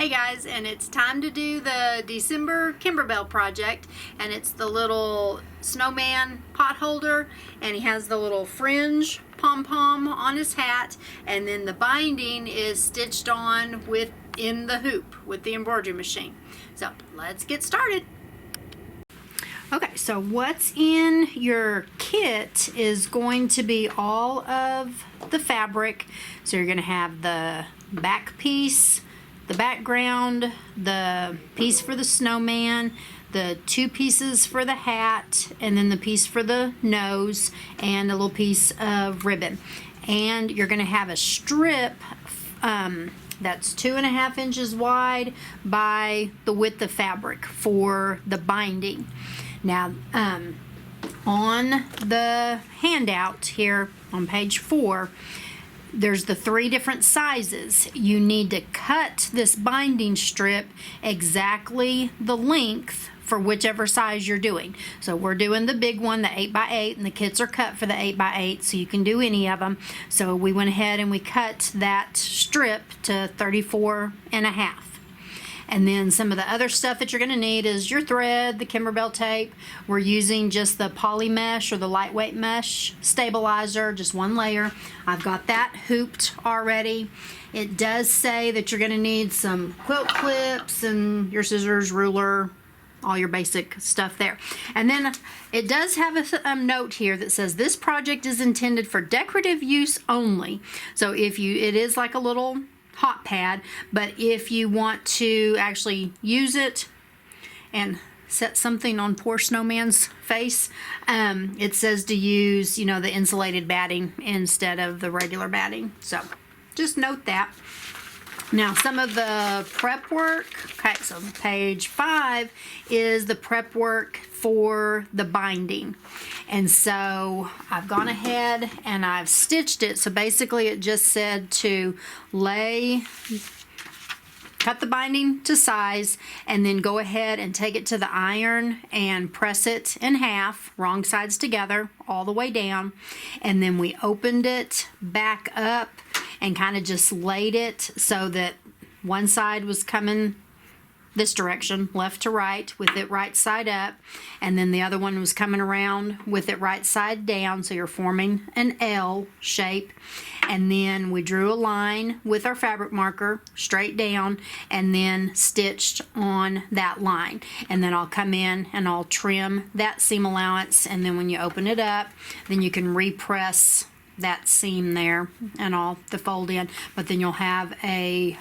Hey guys, and it's time to do the December Kimberbell project, and it's the little snowman pot holder, and he has the little fringe pom-pom on his hat, and then the binding is stitched on within the hoop with the embroidery machine. So let's get started. Okay, so what's in your kit is going to be all of the fabric. So you're going to have the back piece, the background, the piece for the snowman, the two pieces for the hat, and then the piece for the nose, and a little piece of ribbon. And you're going to have a strip that's 2.5 inches wide by the width of fabric for the binding. Now, on the handout here on page 4, there's the 3 different sizes. You need to cut this binding strip exactly the length for whichever size you're doing. So we're doing the big one, the 8x8, and the kits are cut for the 8x8, so you can do any of them. So we went ahead and we cut that strip to 34.5. And then some of the other stuff that you're going to need is your thread, the Kimberbell tape. We're using just the poly mesh or the lightweight mesh stabilizer, just one layer. I've got that hooped already. It does say that you're going to need some quilt clips and your scissors, ruler, all your basic stuff there. And then it does have a note here that says this project is intended for decorative use only. So if it is like a little hot pad, but if you want to actually use it and set something on poor snowman's face, it says to use, the insulated batting instead of the regular batting. So just note that. Now, some of the prep work. Okay, so page 5 is the prep work for the binding. And so I've gone ahead and I've stitched it. So basically it just said to cut the binding to size, and then go ahead and take it to the iron and press it in half, wrong sides together, all the way down. And then we opened it back up and kind of just laid it so that one side was coming this direction, left to right, with it right side up, and then the other one was coming around with it right side down, so you're forming an L shape. And then we drew a line with our fabric marker straight down and then stitched on that line. And then I'll come in and I'll trim that seam allowance, and then when you open it up, then you can repress that seam there and all the fold in, but then you'll have a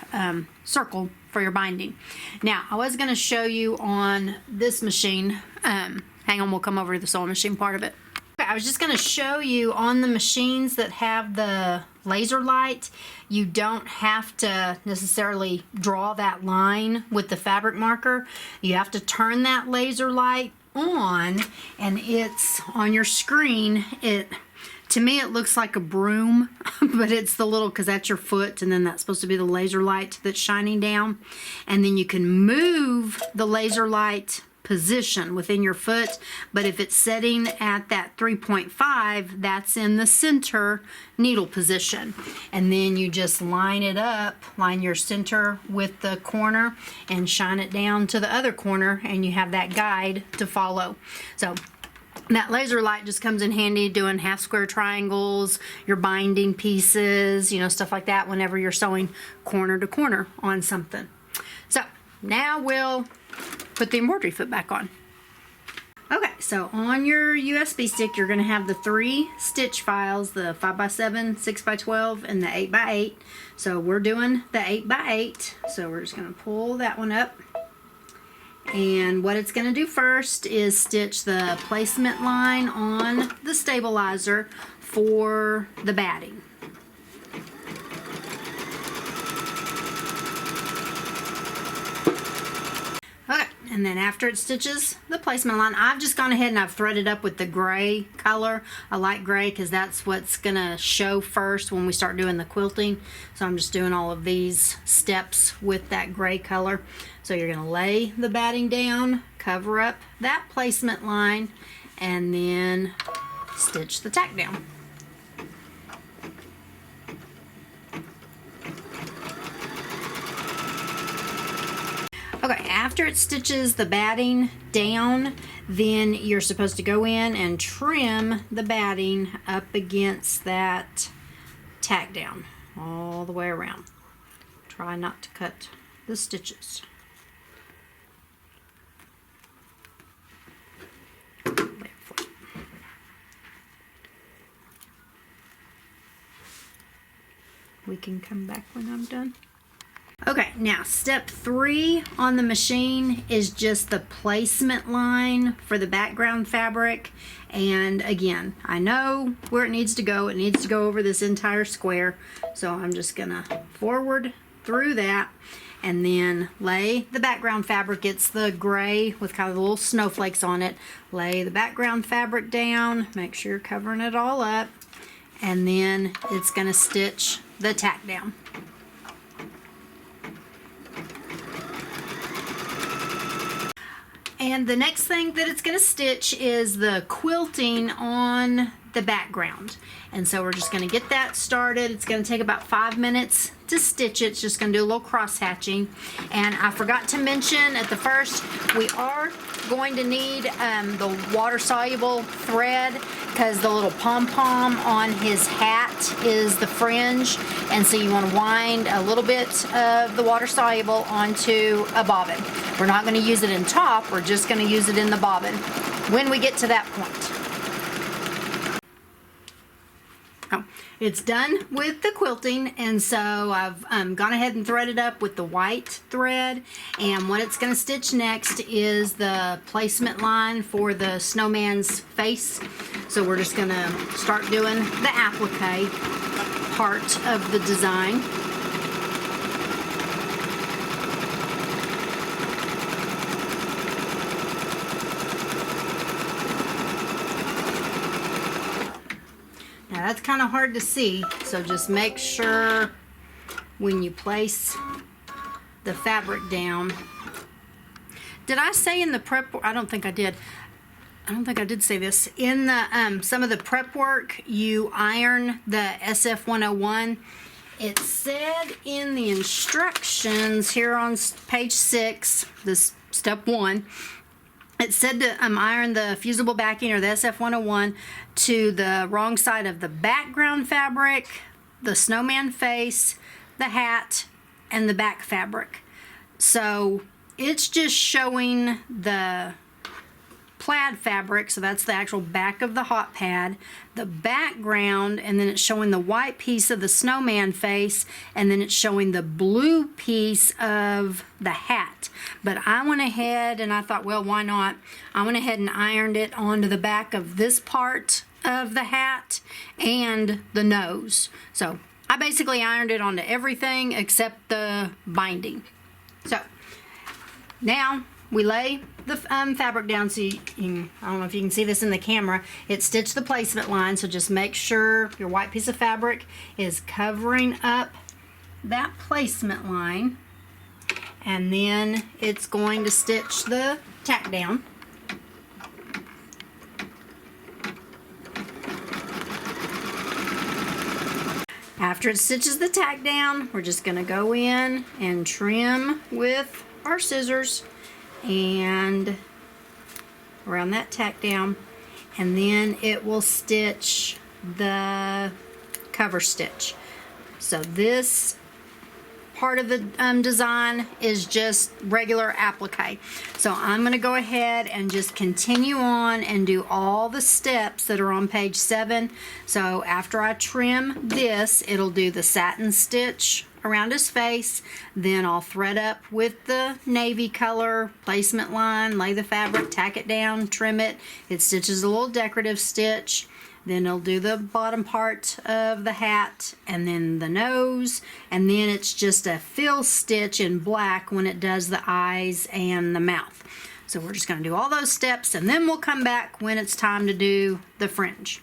circle for your binding. Now, I was going to show you on this machine. Hang on, we'll come over to the sewing machine part of it. Okay, I was just going to show you on the machines that have the laser light, you don't have to necessarily draw that line with the fabric marker. You have to turn that laser light on, and it's on your screen. To me, it looks like a broom, but it's the little, because that's your foot, and then that's supposed to be the laser light that's shining down. And then you can move the laser light position within your foot, but if it's setting at that 3.5, that's in the center needle position. And then you just line it up, line your center with the corner, and shine it down to the other corner, and you have that guide to follow. So that laser light just comes in handy doing half square triangles, your binding pieces, stuff like that whenever you're sewing corner to corner on something. So now we'll put the embroidery foot back on. Okay, so on your USB stick, you're going to have the 3 stitch files, the 5x7, 6x12, and the 8x8. So we're doing the 8x8. So we're just going to pull that one up. And what it's going to do first is stitch the placement line on the stabilizer for the batting. Okay, and then after it stitches the placement line, I've just gone ahead and I've threaded up with the gray color, a light gray, because that's what's going to show first when we start doing the quilting. So I'm just doing all of these steps with that gray color. So you're going to lay the batting down, cover up that placement line, and then stitch the tack down. Okay, after it stitches the batting down, then you're supposed to go in and trim the batting up against that tack down all the way around. Try not to cut the stitches. We can come back when I'm done. Okay, now step 3 on the machine is just the placement line for the background fabric. And again, I know where it needs to go. It needs to go over this entire square. So I'm just gonna forward through that and then lay the background fabric. It's the gray with kind of the little snowflakes on it. Lay the background fabric down, make sure you're covering it all up, and then it's gonna stitch the tack down. And the next thing that it's going to stitch is the quilting on the background. And so we're just going to get that started. It's going to take about 5 minutes to stitch it. It's just going to do a little cross hatching. And I forgot to mention at the first, we are going to need the water soluble thread, because the little pom-pom on his hat is the fringe, and so you want to wind a little bit of the water soluble onto a bobbin. We're not going to use it in top, we're just going to use it in the bobbin when we get to that point. Oh, it's done with the quilting, and so I've gone ahead and threaded up with the white thread, and what it's going to stitch next is the placement line for the snowman's face. So we're just going to start doing the applique part of the design. Now that's kind of hard to see, so just make sure when you place the fabric down. Did I say in the prep? I don't think I did. I don't think I did say this. In the some of the prep work, you iron the SF101. It said in the instructions here on page 6, this step 1, it said to iron the fusible backing or the SF101 to the wrong side of the background fabric, the snowman face, the hat, and the back fabric. So it's just showing the plaid fabric, so that's the actual back of the hot pad, the background, and then it's showing the white piece of the snowman face, and then it's showing the blue piece of the hat. But I went ahead and I thought, well, why not? I went ahead and ironed it onto the back of this part of the hat and the nose. So I basically ironed it onto everything except the binding. So now we lay the fabric down, so you can, I don't know if you can see this in the camera, it stitched the placement line, so just make sure your white piece of fabric is covering up that placement line, and then it's going to stitch the tack down. After it stitches the tack down, we're just going to go in and trim with our scissors and around that tack down, and then it will stitch the cover stitch. So this part of the design is just regular applique. So I'm going to go ahead and just continue on and do all the steps that are on page 7. So after I trim this, it'll do the satin stitch around his face, then I'll thread up with the navy color placement line, lay the fabric, tack it down, trim it. It stitches a little decorative stitch. Then it'll do the bottom part of the hat and then the nose, and then it's just a fill stitch in black when it does the eyes and the mouth. So we're just going to do all those steps, and then we'll come back when it's time to do the fringe.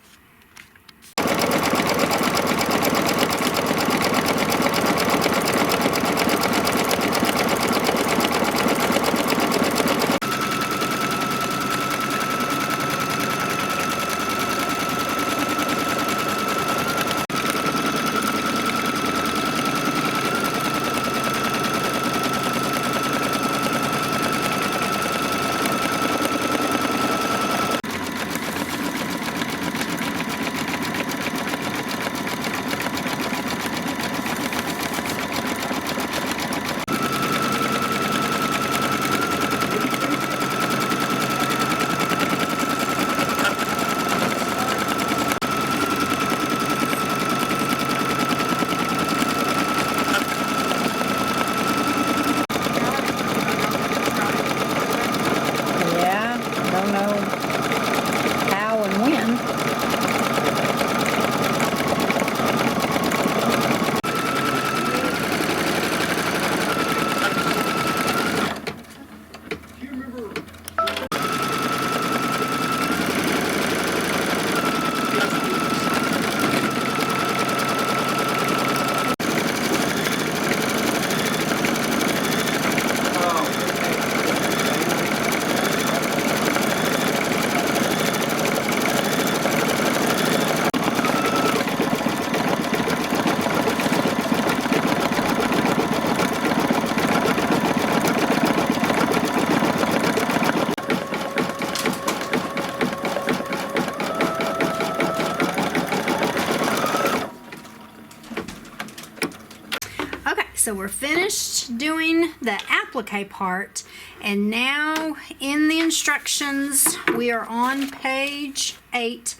so we're finished doing the applique part, and now in the instructions we are on page 8,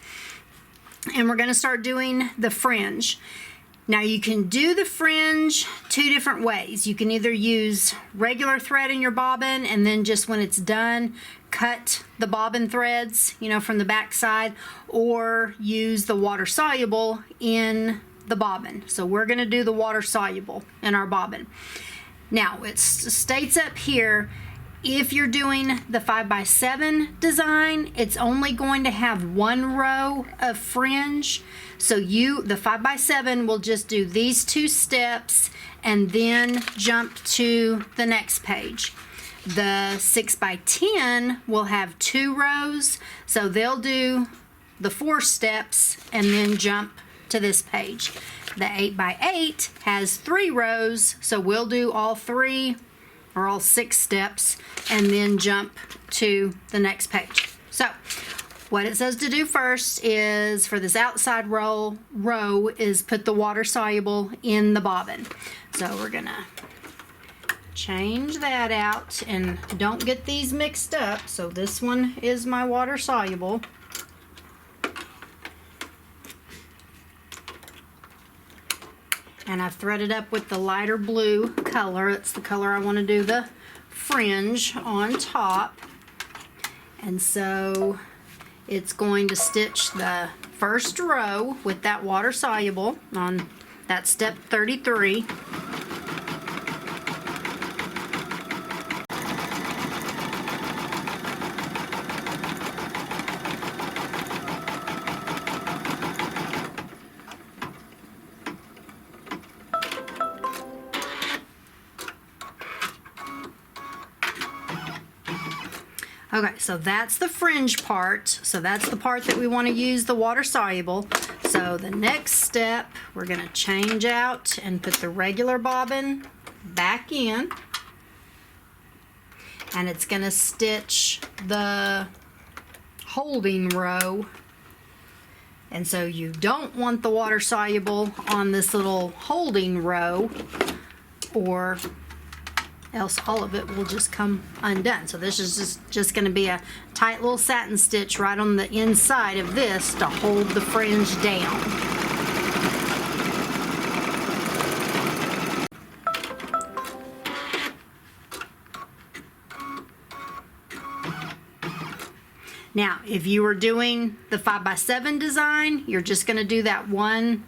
and we're going to start doing the fringe. Now you can do the fringe two different ways. You can either use regular thread in your bobbin and then just when it's done cut the bobbin threads, you know, from the back side, or use the water soluble in the bobbin. So we're going to do the water soluble in our bobbin. Now it states up here, if you're doing the 5x7 design, it's only going to have one row of fringe. So the 5x7 will just do these 2 steps and then jump to the next page. The 6x10 will have 2 rows, so they'll do the 4 steps and then jump to this page. The 8x8 has 3 rows, so we'll do all 3 or all 6 steps and then jump to the next page. So what it says to do first is, for this outside row is put the water soluble in the bobbin. So we're gonna change that out, and don't get these mixed up. So this one is my water soluble. And I've threaded up with the lighter blue color. It's the color I want to do the fringe on top. And so it's going to stitch the first row with that water soluble on that step 33. Okay, so that's the fringe part. So that's the part that we want to use the water soluble. So the next step, we're going to change out and put the regular bobbin back in. And it's going to stitch the holding row. And so you don't want the water soluble on this little holding row, or else all of it will just come undone. So this is just going to be a tight little satin stitch right on the inside of this to hold the fringe down. Now, if you were doing the 5x7 design, you're just going to do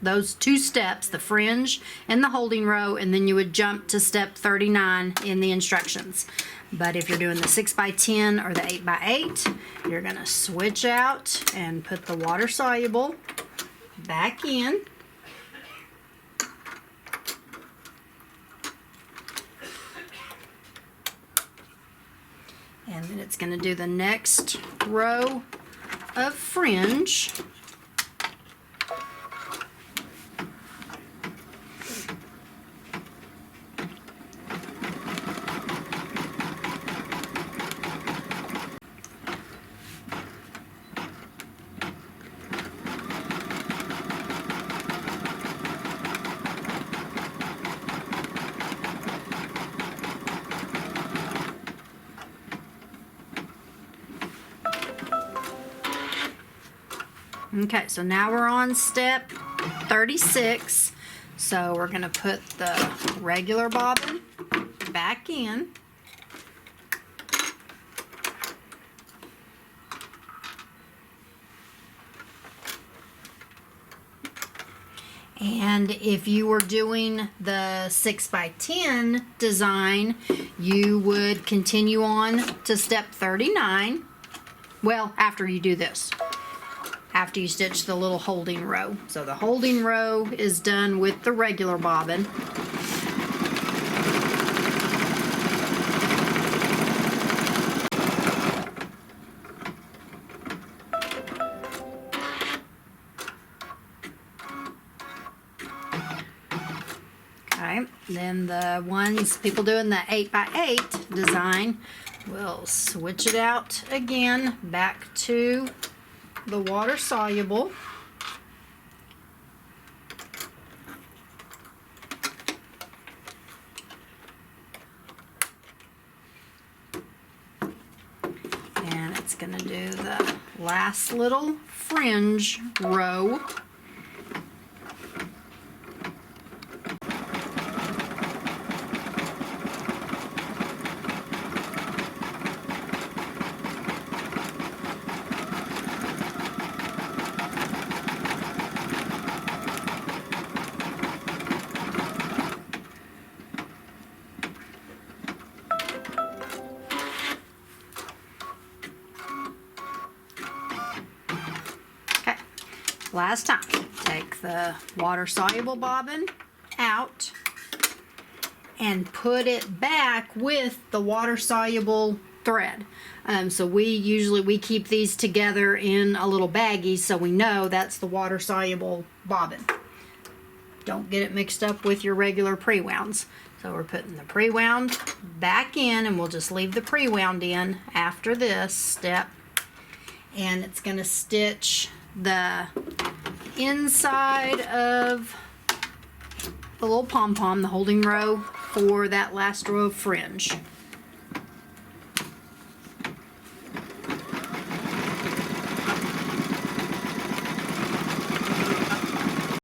those 2 steps, the fringe and the holding row, and then you would jump to step 39 in the instructions. But if you're doing the 6x10 or the 8x8, you're going to switch out and put the water soluble back in. And then it's going to do the next row of fringe. Okay, so now we're on step 36. So we're going to put the regular bobbin back in. And if you were doing the 6x10 design, you would continue on to step 39. Well, after you do this. After you stitch the little holding row. So the holding row is done with the regular bobbin. Okay, then the ones people doing the 8x8 design will switch it out again back to the water soluble. it's gonna do the last little fringe row. Last time, take the water-soluble bobbin out and put it back with the water-soluble thread. So we keep these together in a little baggie so we know that's the water-soluble bobbin. Don't get it mixed up with your regular pre-wounds. So we're putting the pre-wound back in, and we'll just leave the pre-wound in after this step. And it's going to stitch the inside of the little pom-pom, the holding row, for that last row of fringe.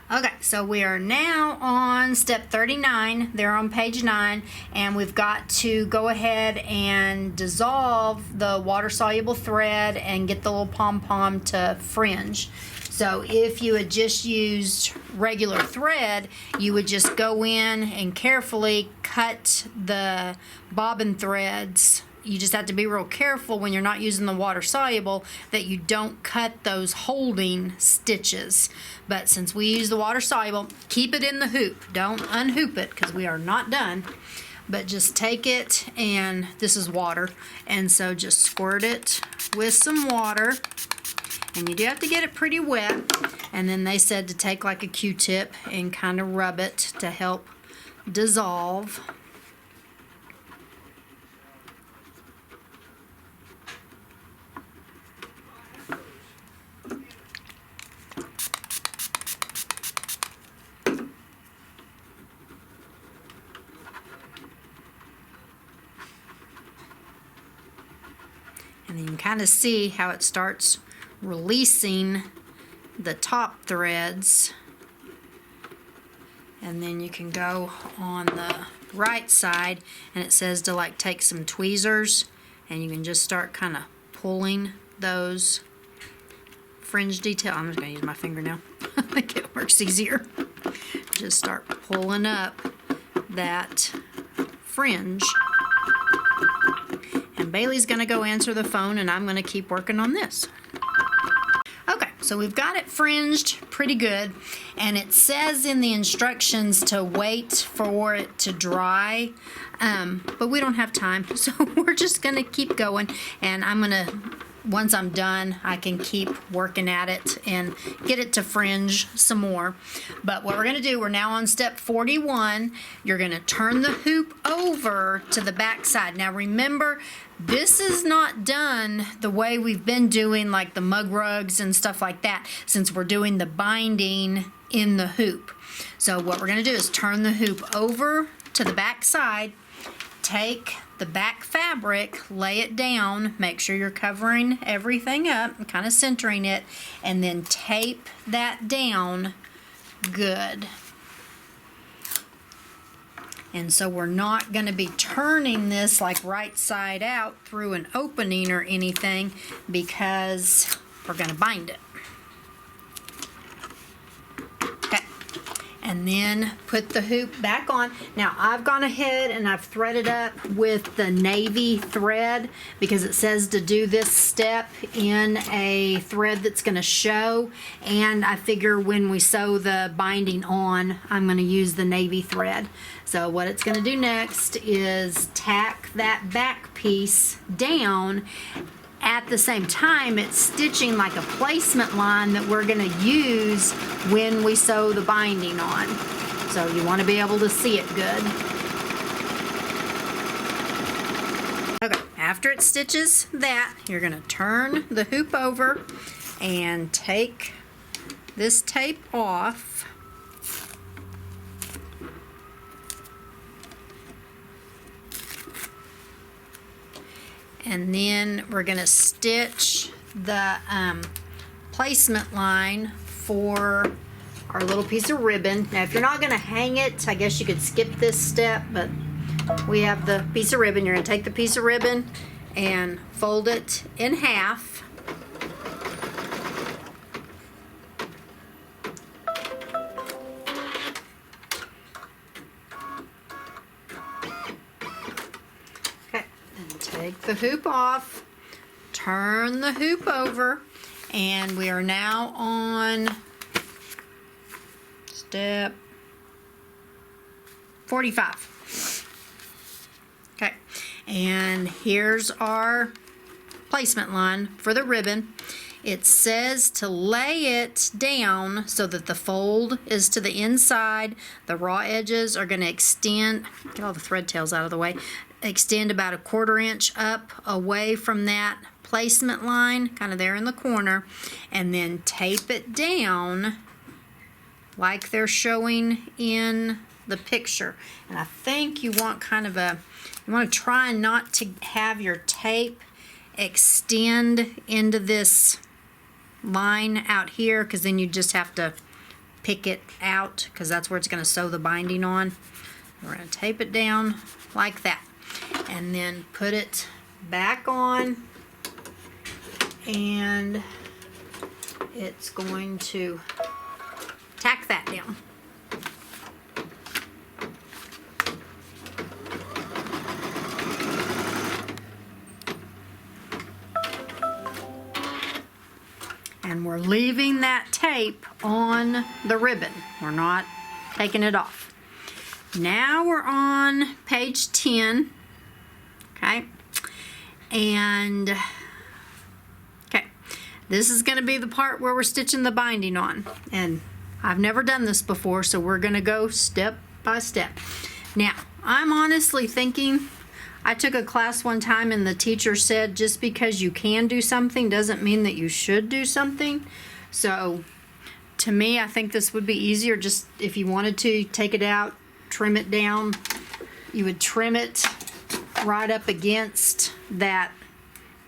Okay, so we are now on step 39. They're on page 9, and we've got to go ahead and dissolve the water-soluble thread and get the little pom-pom to fringe. So if you had just used regular thread, you would just go in and carefully cut the bobbin threads. You just have to be real careful when you're not using the water soluble that you don't cut those holding stitches. But since we use the water soluble, keep it in the hoop. Don't unhoop it because we are not done. But just take it, and this is water, and so just squirt it with some water. And you do have to get it pretty wet. And then they said to take like a Q-tip and kind of rub it to help dissolve. And then you can kind of see how it starts releasing the top threads. And then you can go on the right side, and it says to like take some tweezers, and you can just start kind of pulling those fringe detail. I'm just going to use my finger now. I think it works easier. Just start pulling up that fringe. And Bailey's going to go answer the phone, and I'm going to keep working on this. Okay, so we've got it fringed pretty good, and it says in the instructions to wait for it to dry, but we don't have time, so we're just going to keep going, and once I'm done, I can keep working at it and get it to fringe some more. But what we're going to do, we're now on step 41. You're going to turn the hoop over to the back side. Now remember, this is not done the way we've been doing like the mug rugs and stuff like that, since we're doing the binding in the hoop. So what we're going to do is turn the hoop over to the back side, take the back fabric, lay it down, make sure you're covering everything up and kind of centering it, and then tape that down good. And so we're not going to be turning this like right side out through an opening or anything, because we're going to bind it. Okay. And then put the hoop back on. Now I've gone ahead and I've threaded up with the navy thread because it says to do this step in a thread that's going to show, and I figure when we sew the binding on, I'm going to use the navy thread. So what it's going to do next is tack that back piece down. At the same time, it's stitching like a placement line that we're going to use when we sew the binding on. So you want to be able to see it good. Okay, after it stitches that, you're going to turn the hoop over and take this tape off. And then we're gonna stitch the placement line for our little piece of ribbon. Now if you're not gonna hang it, I guess you could skip this step, but we have the piece of ribbon. You're gonna take the piece of ribbon and fold it in half. Okay, and take the hoop off, turn the hoop over, and we are now on step 45. Okay, and here's our placement line for the ribbon. It says to lay it down so that the fold is to the inside. The raw edges are going to extend, get all the thread tails out of the way, extend about 1/4 inch up away from that placement line, kind of there in the corner, and then tape it down like they're showing in the picture. And I think you want kind of a, you want to try not to have your tape extend into this line out here, because then you just have to pick it out, because that's where it's going to sew the binding on. We're going to tape it down like that, and then put it back on, and it's going to tack that down. And we're leaving that tape on the ribbon. We're not taking it off. Now we're on page 10. Okay. And okay, this is going to be the part where we're stitching the binding on. And I've never done this before, so we're going to go step by step. Now, I'm honestly thinking, I took a class one time and the teacher said just because you can do something doesn't mean that you should do something. So to me, I think this would be easier. Just if you wanted to take it out, trim it down, you would trim it right up against that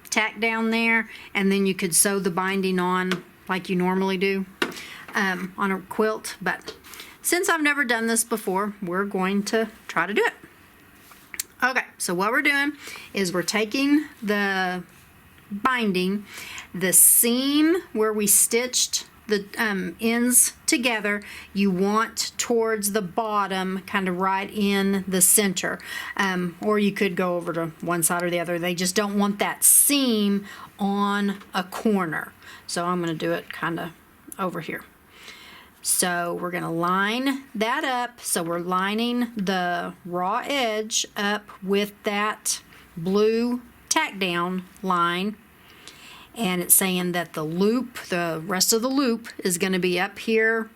tack down there, and then you could sew the binding on like you normally do on a quilt. But since I've never done this before, we're going to try to do it. Okay, so what we're doing is we're taking the binding, the seam where we stitched the ends together, you want towards the bottom, kind of right in the center. Or you could go over to one side or the other. They just don't want that seam on a corner. So I'm going to do it kind of over here. So we're going to line that up. So we're lining the raw edge up with that blue tack down line. And it's saying that the loop, the rest of the loop is going to be up here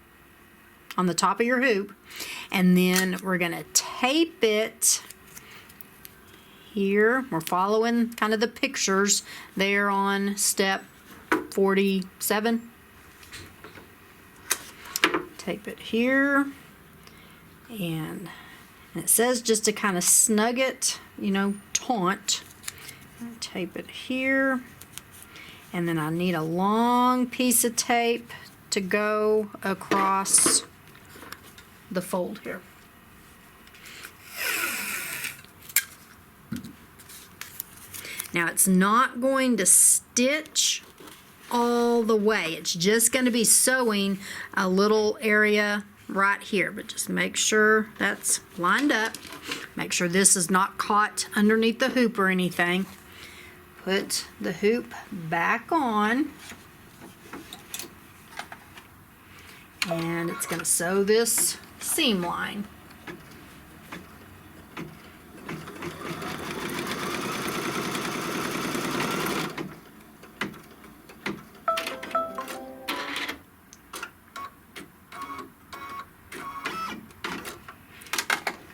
on the top of your hoop. And then we're going to tape it here. We're following kind of the pictures there on step 47. Tape it here, and it says just to kind of snug it, you know, taut. Tape it here, and then I need a long piece of tape to go across the fold here. Now it's not going to stitch all the way. It's just going to be sewing a little area right here, but just make sure that's lined up. Make sure this is not caught underneath the hoop or anything. Put the hoop back on, and it's going to sew this seam line.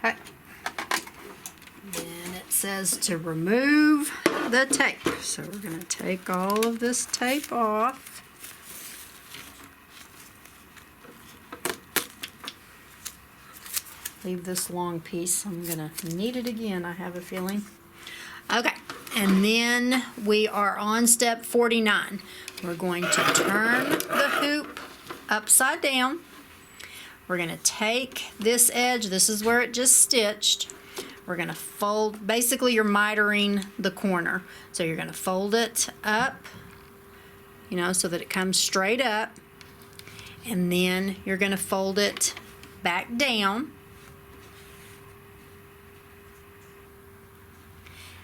Okay. Then it says to remove the tape. So we're going to take all of this tape off. Leave this long piece. I'm going to need it again, I have a feeling. Okay, And then we are on step 49. We're going to turn the hoop upside down. We're going to take this edge, this is where it just stitched. We're going to fold, basically you're mitering the corner. So you're going to fold it up, you know, so that it comes straight up. And then you're going to fold it back down.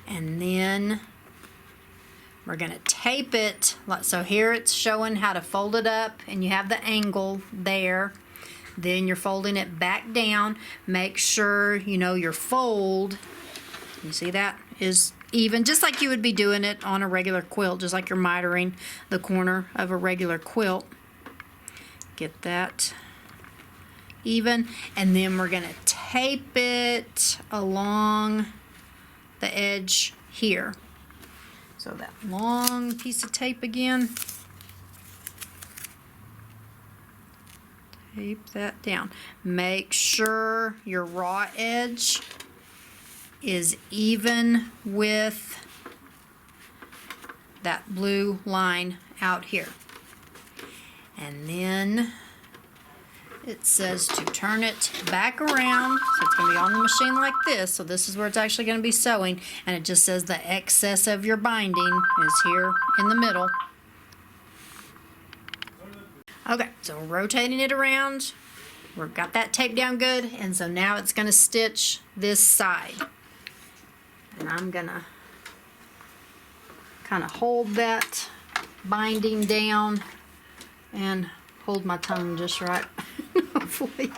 And then we're going to tape it. So here it's showing how to fold it up, and you have the angle there. Then you're folding it back down. Make sure, you know, your fold, you see that, is even, just like you would be doing it on a regular quilt, just like you're mitering the corner of a regular quilt. Get that even. And then we're going to tape it along the edge here. So that long piece of tape again. Tape that down. Make sure your raw edge is even with that blue line out here. And then it says to turn it back around, so it's going to be on the machine like this. So this is where it's actually going to be sewing, and it just says the excess of your binding is here in the middle. Okay, so we're rotating it around. We've got that taped down good, and so now it's going to stitch this side. And I'm going to kind of hold that binding down and hold my tongue just right. Hopefully.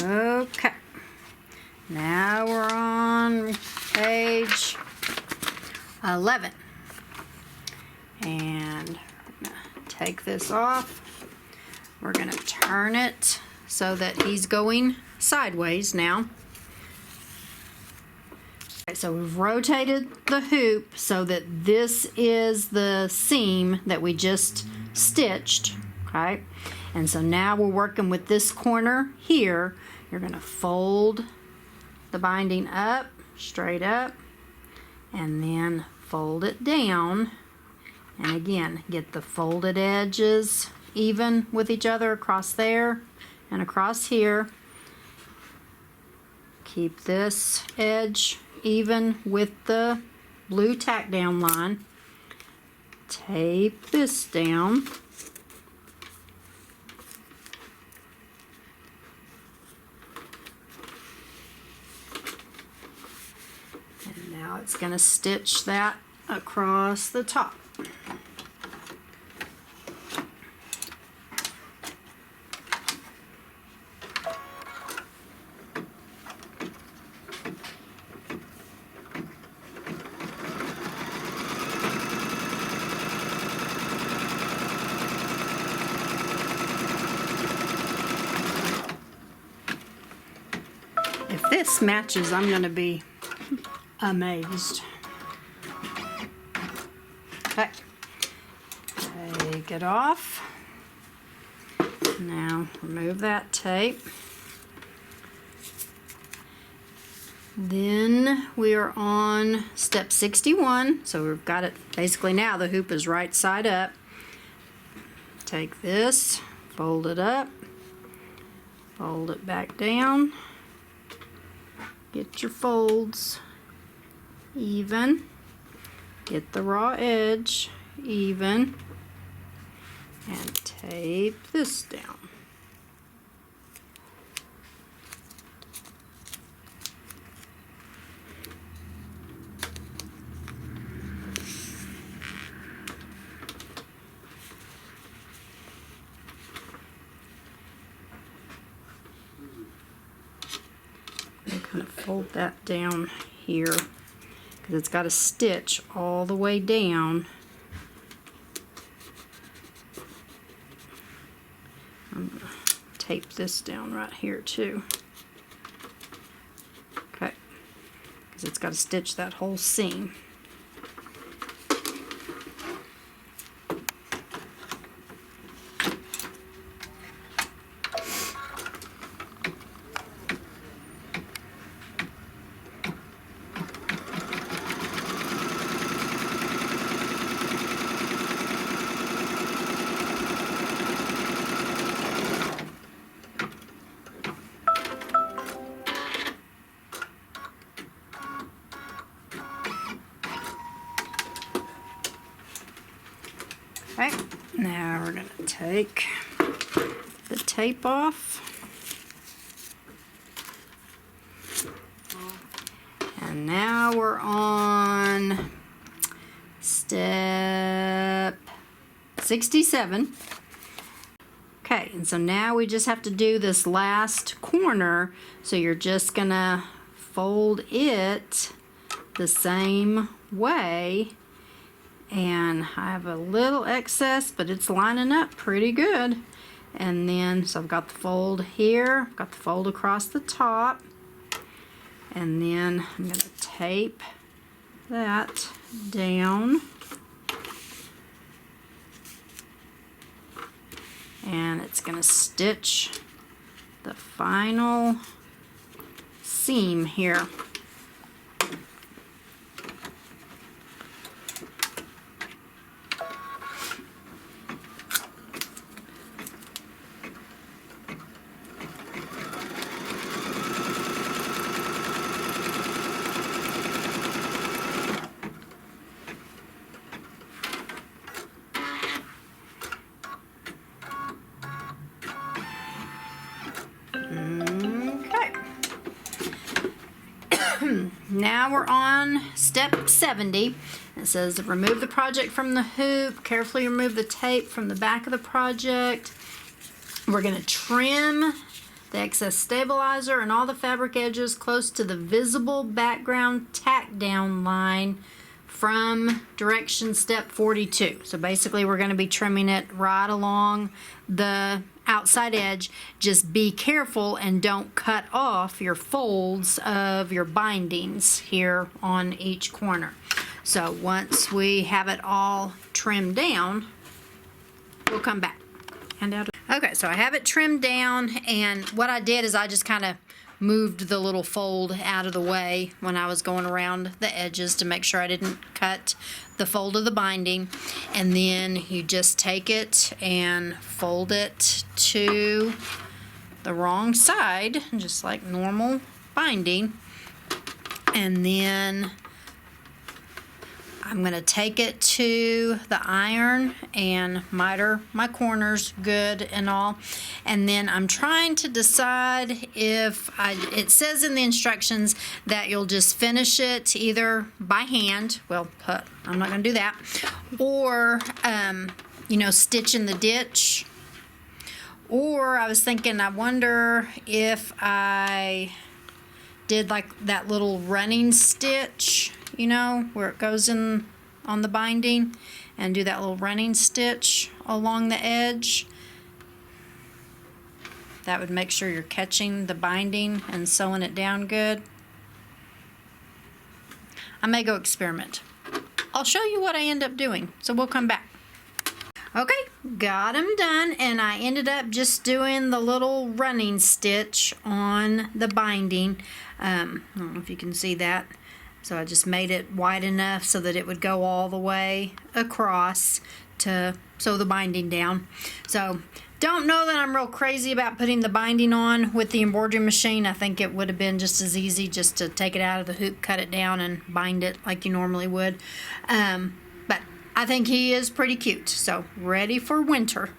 Okay, now we're on page 11, and we're going to take this off. We're going to turn it so that he's going sideways now. Okay, so we've rotated the hoop so that this is the seam that we just stitched, okay? And so now we're working with this corner here. You're going to fold the binding up, straight up, and then fold it down. And again, get the folded edges even with each other across there and across here. Keep this edge even with the blue tack down line. Tape this down. Now it's going to stitch that across the top. If this matches, I'm going to be amazed. Okay, take it off. Now remove that tape. Then we are on step 61. So we've got it basically now, the hoop is right side up. Take this, fold it up, fold it back down. Get your folds even, get the raw edge even, and tape this down. And kind of fold that down here, because it's got a stitch all the way down. I'm going to tape this down right here too. Okay, because it's got to stitch that whole seam. Okay, now we're going to take the tape off. And now we're on step 67. Okay, and so now we just have to do this last corner. So you're just going to fold it the same way. And I have a little excess, but it's lining up pretty good. And then, so I've got the fold here, I've got the fold across the top. And then I'm going to tape that down. And it's going to stitch the final seam here. Okay. Now we're on step 70. It says remove the project from the hoop, carefully remove the tape from the back of the project. We're going to trim the excess stabilizer and all the fabric edges close to the visible background tack down line from direction step 42. So basically we're going to be trimming it right along the outside edge. Just be careful and don't cut off your folds of your bindings here on each corner. So once we have it all trimmed down, we'll come back. Okay, so I have it trimmed down, and what I did is I just kind of moved the little fold out of the way when I was going around the edges to make sure I didn't cut the fold of the binding. And then you just take it and fold it to the wrong side, just like normal binding. And then I'm going to take it to the iron and miter my corners good and all. And then I'm trying to decide if it says in the instructions that you'll just finish it either by hand. Well, I'm not going to do that. Or, you know, stitch in the ditch. Or I was thinking, I wonder if I did like that little running stitch, you know, where it goes in on the binding, and do that little running stitch along the edge. That would make sure you're catching the binding and sewing it down good. I may go experiment. I'll show you what I end up doing, so we'll come back. Okay, got them done, and I ended up just doing the little running stitch on the binding. I don't know if you can see that. So I just made it wide enough so that it would go all the way across to sew the binding down. So don't know that I'm real crazy about putting the binding on with the embroidery machine. I think it would have been just as easy just to take it out of the hoop, cut it down, and bind it like you normally would. But I think he is pretty cute. So ready for winter.